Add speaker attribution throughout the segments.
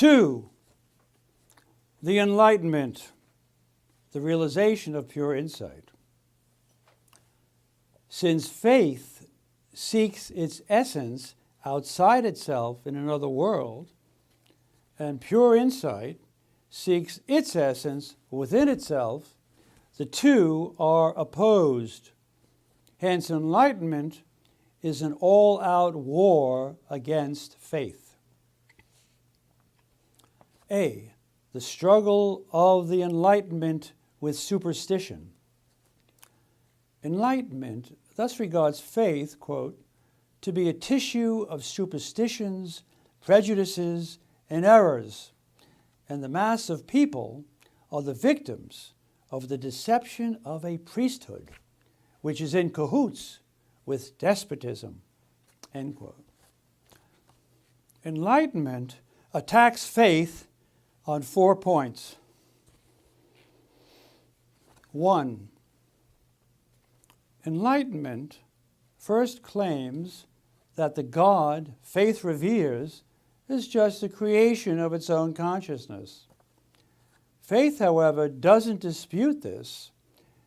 Speaker 1: 2, the Enlightenment, the realization of pure insight. Since faith seeks its essence outside itself in another world, and pure insight seeks its essence within itself, the two are opposed. Hence, enlightenment is an all-out war against faith. A, the struggle of the Enlightenment with superstition. Enlightenment thus regards faith, quote, to be a tissue of superstitions, prejudices, and errors, and the mass of people are the victims of the deception of a priesthood, which is in cahoots with despotism, end quote. Enlightenment attacks faith on 4 points. 1, Enlightenment first claims that the God faith reveres is just the creation of its own consciousness. Faith, however, doesn't dispute this,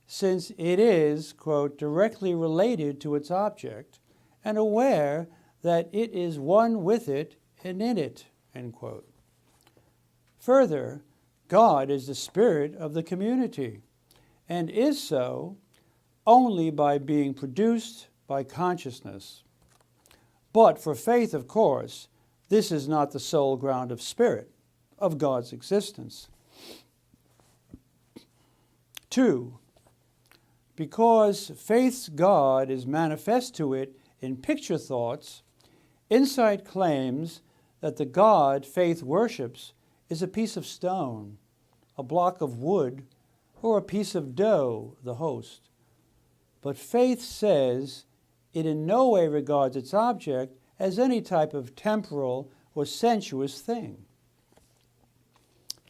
Speaker 1: since it is, quote, directly related to its object and aware that it is one with it and in it, end quote. Further, God is the spirit of the community and is so only by being produced by consciousness. But for faith, of course, this is not the sole ground of spirit, of God's existence. 2, because faith's God is manifest to it in picture thoughts, insight claims that the God faith worships is a piece of stone, a block of wood, or a piece of dough, the host. But faith says it in no way regards its object as any type of temporal or sensuous thing.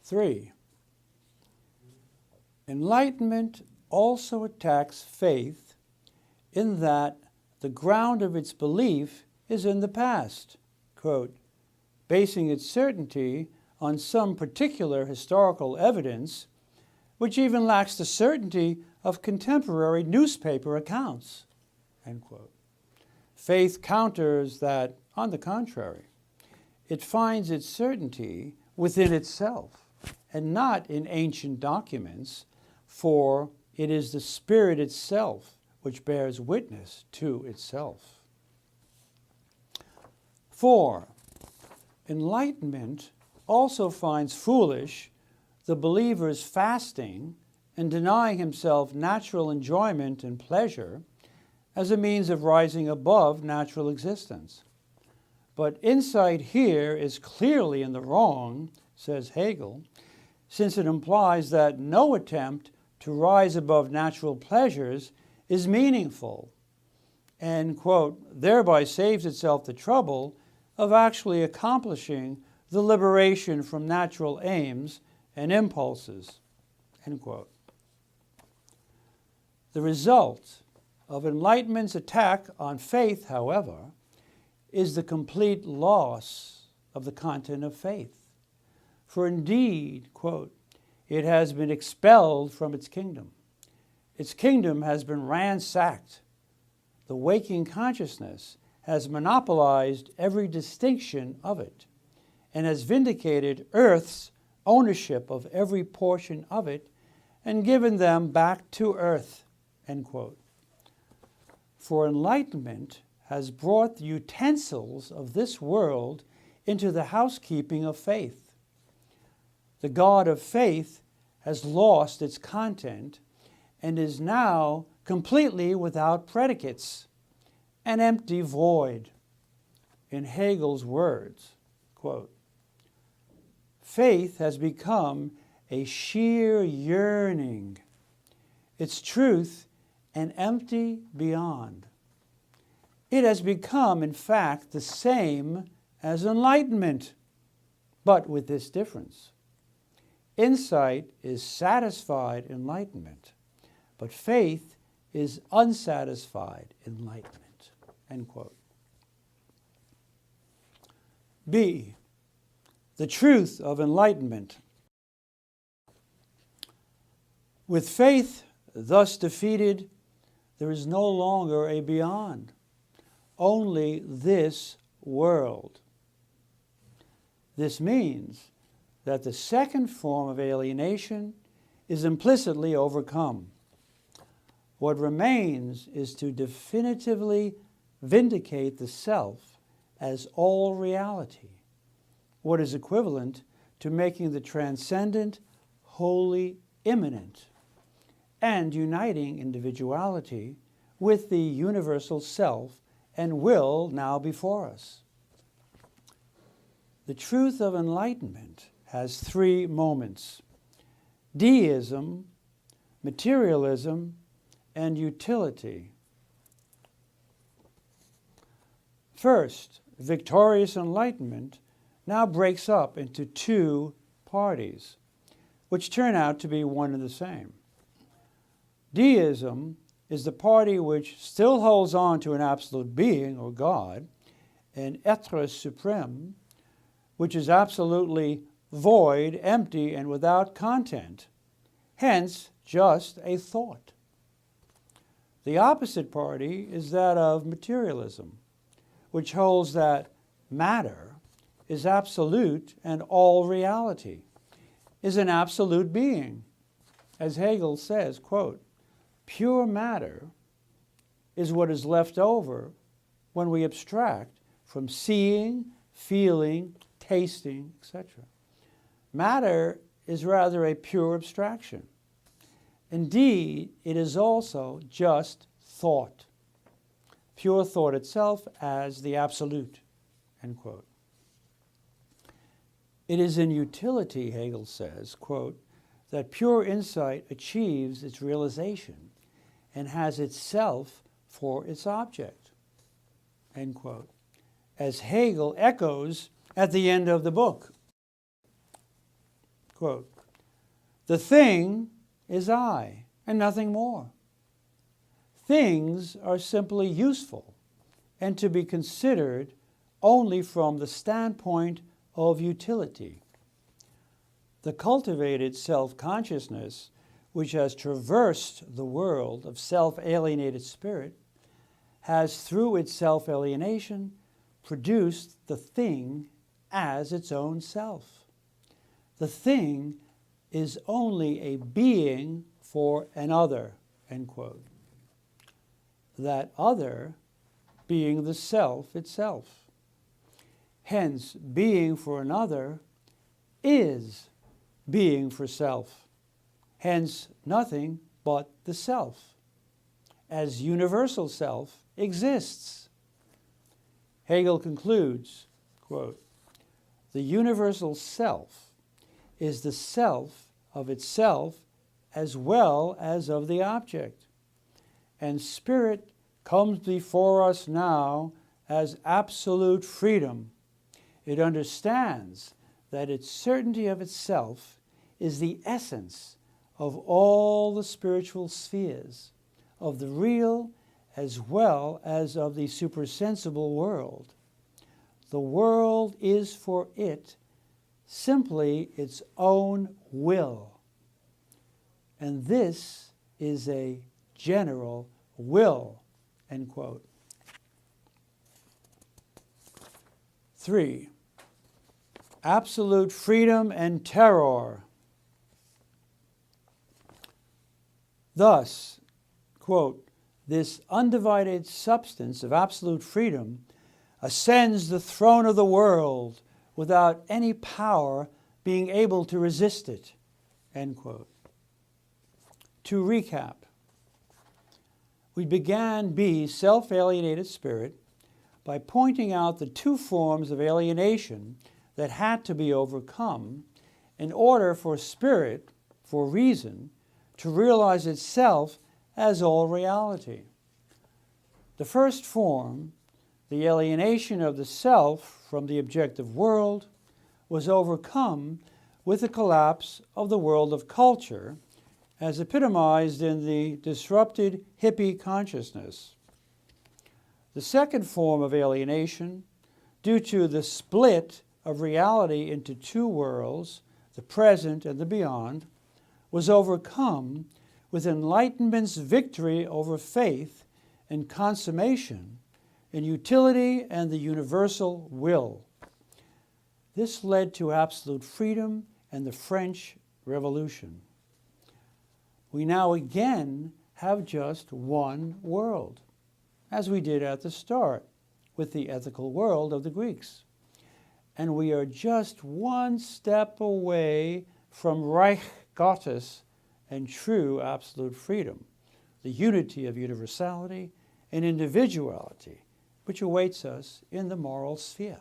Speaker 1: 3, Enlightenment also attacks faith in that the ground of its belief is in the past, quote, basing its certainty on some particular historical evidence, which even lacks the certainty of contemporary newspaper accounts, end quote. Faith counters that, on the contrary, it finds its certainty within itself and not in ancient documents, for it is the Spirit itself which bears witness to itself. 4, Enlightenment also finds foolish the believer's fasting and denying himself natural enjoyment and pleasure as a means of rising above natural existence. But insight here is clearly in the wrong, says Hegel, since it implies that no attempt to rise above natural pleasures is meaningful and, quote, thereby saves itself the trouble of actually accomplishing the liberation from natural aims and impulses, end quote. The result of Enlightenment's attack on faith, however, is the complete loss of the content of faith. For indeed, quote, it has been expelled from its kingdom. Its kingdom has been ransacked. The waking consciousness has monopolized every distinction of it and has vindicated Earth's ownership of every portion of it and given them back to Earth, end quote. For enlightenment has brought the utensils of this world into the housekeeping of faith. The God of faith has lost its content and is now completely without predicates, an empty void. In Hegel's words, quote, faith has become a sheer yearning, its truth an empty beyond. It has become, in fact, the same as enlightenment, but with this difference. Insight is satisfied enlightenment, but faith is unsatisfied enlightenment, end quote. B, The truth of enlightenment. With faith thus defeated, there is no longer a beyond, only this world. This means that the second form of alienation is implicitly overcome. What remains is to definitively vindicate the self as all reality, what is equivalent to making the transcendent wholly immanent and uniting individuality with the universal self and will now before us. The truth of enlightenment has three moments: deism, materialism, and utility. First, victorious enlightenment now breaks up into two parties, which turn out to be one and the same. Deism is the party which still holds on to an absolute being, or God, an être suprême, which is absolutely void, empty, and without content, hence just a thought. The opposite party is that of materialism, which holds that matter is absolute and all reality, is an absolute being. As Hegel says, quote, "Pure matter is what is left over when we abstract from seeing, feeling, tasting, etc. Matter is rather a pure abstraction. Indeed, it is also just thought, pure thought itself as the absolute," end quote. It is in utility, Hegel says, quote, "that pure insight achieves its realization and has itself for its object," end quote, as Hegel echoes at the end of the book. Quote, "The thing is I, and nothing more. Things are simply useful and to be considered only from the standpoint of utility. The cultivated self-consciousness, which has traversed the world of self-alienated spirit, has through its self-alienation produced the thing as its own self. The thing is only a being for an other," end quote. That other being the self itself. Hence, being for another is being for self. Hence, nothing but the self, as universal self exists. Hegel concludes, quote, "The universal self is the self of itself as well as of the object, and spirit comes before us now as absolute freedom. It understands that its certainty of itself is the essence of all the spiritual spheres, of the real as well as of the supersensible world. The world is for it simply its own will, and this is a general will," end quote. 3. Absolute freedom and terror. Thus, quote, "this undivided substance of absolute freedom ascends the throne of the world without any power being able to resist it," end quote. To recap, we began B's self-alienated spirit by pointing out the two forms of alienation that had to be overcome in order for spirit, for reason, to realize itself as all reality. The first form, the alienation of the self from the objective world, was overcome with the collapse of the world of culture, as epitomized in the disrupted hippie consciousness. The second form of alienation, due to the split of reality into two worlds, the present and the beyond, was overcome with Enlightenment's victory over faith and consummation in utility and the universal will. This led to absolute freedom and the French Revolution. We now again have just one world, as we did at the start with the ethical world of the Greeks. And we are just one step away from Reich Gottes and true absolute freedom, the unity of universality and individuality, which awaits us in the moral sphere.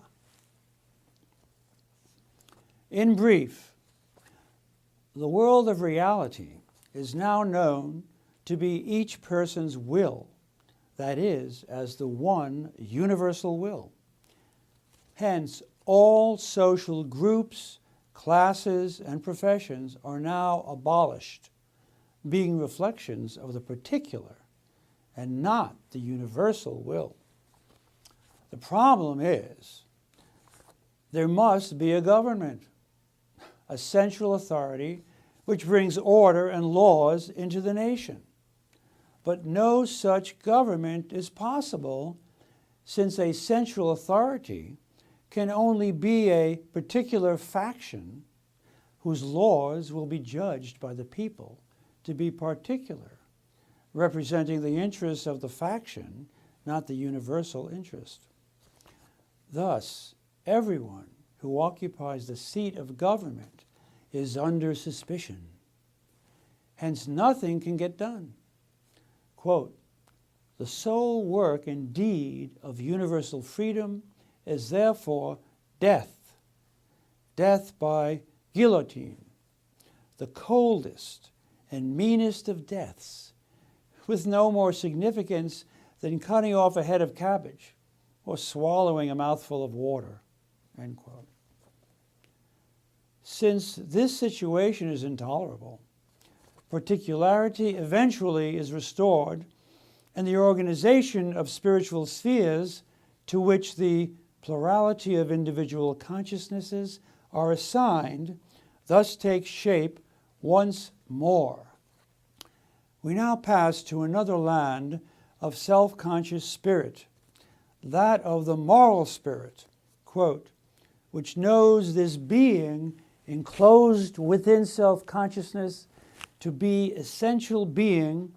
Speaker 1: In brief, the world of reality is now known to be each person's will, that is, as the one universal will. Hence, all social groups, classes, and professions are now abolished, being reflections of the particular and not the universal will. The problem is there must be a government, a central authority which brings order and laws into the nation. But no such government is possible, since a central authority can only be a particular faction whose laws will be judged by the people to be particular, representing the interests of the faction, not the universal interest. Thus, everyone who occupies the seat of government is under suspicion. Hence, nothing can get done. Quote, "The sole work indeed of universal freedom is therefore death, death by guillotine, the coldest and meanest of deaths, with no more significance than cutting off a head of cabbage or swallowing a mouthful of water." End quote. Since this situation is intolerable, particularity eventually is restored, and the organization of spiritual spheres to which the plurality of individual consciousnesses are assigned thus takes shape once more. We now pass to another land of self-conscious spirit, that of the moral spirit, quote, "which knows this being enclosed within self-consciousness to be essential being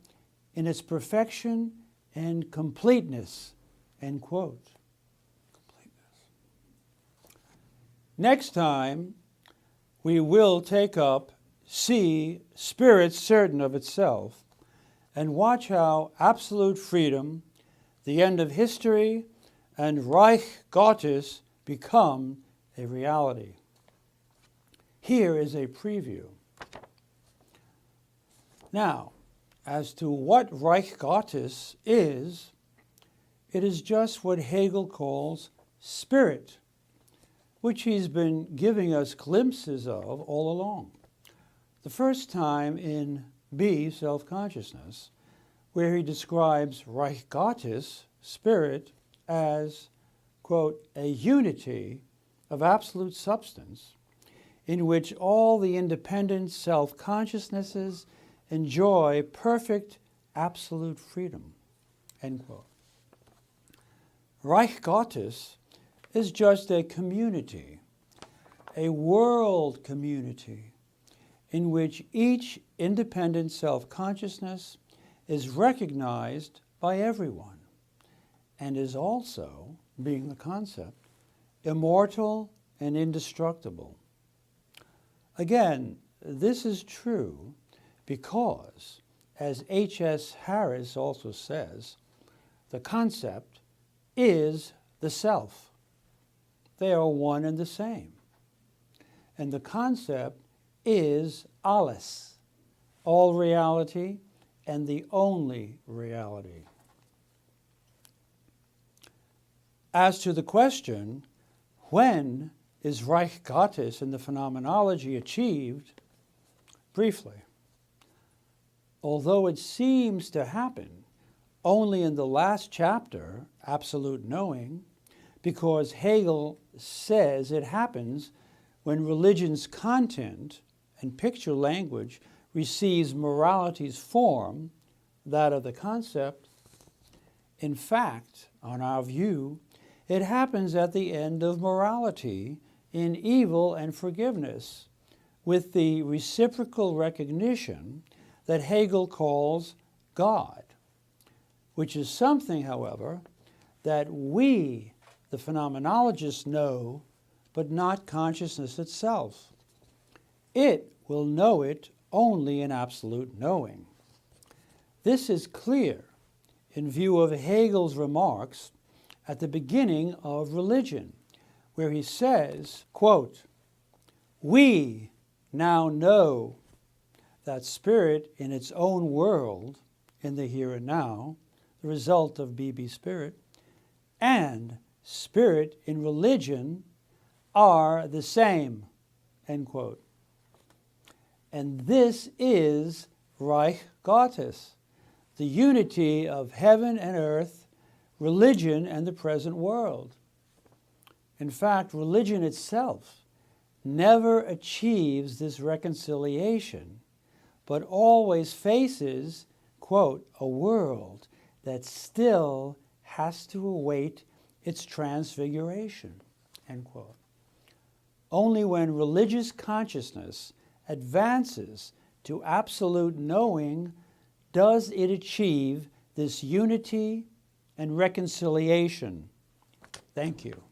Speaker 1: in its perfection and completeness," end quote. Next time, we will take up C, Spirit Certain of Itself, and watch how absolute freedom, the end of history, and Reich Gottes become a reality. Here is a preview. Now, as to what Reich Gottes is, it is just what Hegel calls spirit, which he's been giving us glimpses of all along. The first time in B, Self-Consciousness, where he describes Reich Gottes, spirit, as, quote, "a unity of absolute substance in which all the independent self-consciousnesses enjoy perfect absolute freedom," end quote. Reich Gottes is just a community, a world community, in which each independent self-consciousness is recognized by everyone and is also, being the concept, immortal and indestructible. Again, this is true because, as H.S. Harris also says, the concept is the self. They are one and the same. And the concept is alles, all reality and the only reality. As to the question, when is Reich Gottes in the Phenomenology achieved? Briefly, although it seems to happen only in the last chapter, Absolute Knowing, because Hegel says it happens when religion's content and picture language receives morality's form, that of the concept. In fact, on our view, it happens at the end of morality in evil and forgiveness, with the reciprocal recognition that Hegel calls God, which is something, however, that we, the phenomenologists, know, but not consciousness itself. It will know it only in absolute knowing. This is clear in view of Hegel's remarks at the beginning of Religion, where he says, quote, "We now know that spirit in its own world, in the here and now, the result of BB spirit, and spirit in religion are the same," end quote. And this is Reich Gottes, the unity of heaven and earth, religion and the present world. In fact, religion itself never achieves this reconciliation, but always faces, quote, "a world that still has to await its transfiguration," end quote. Only when religious consciousness advances to absolute knowing does it achieve this unity and reconciliation. Thank you.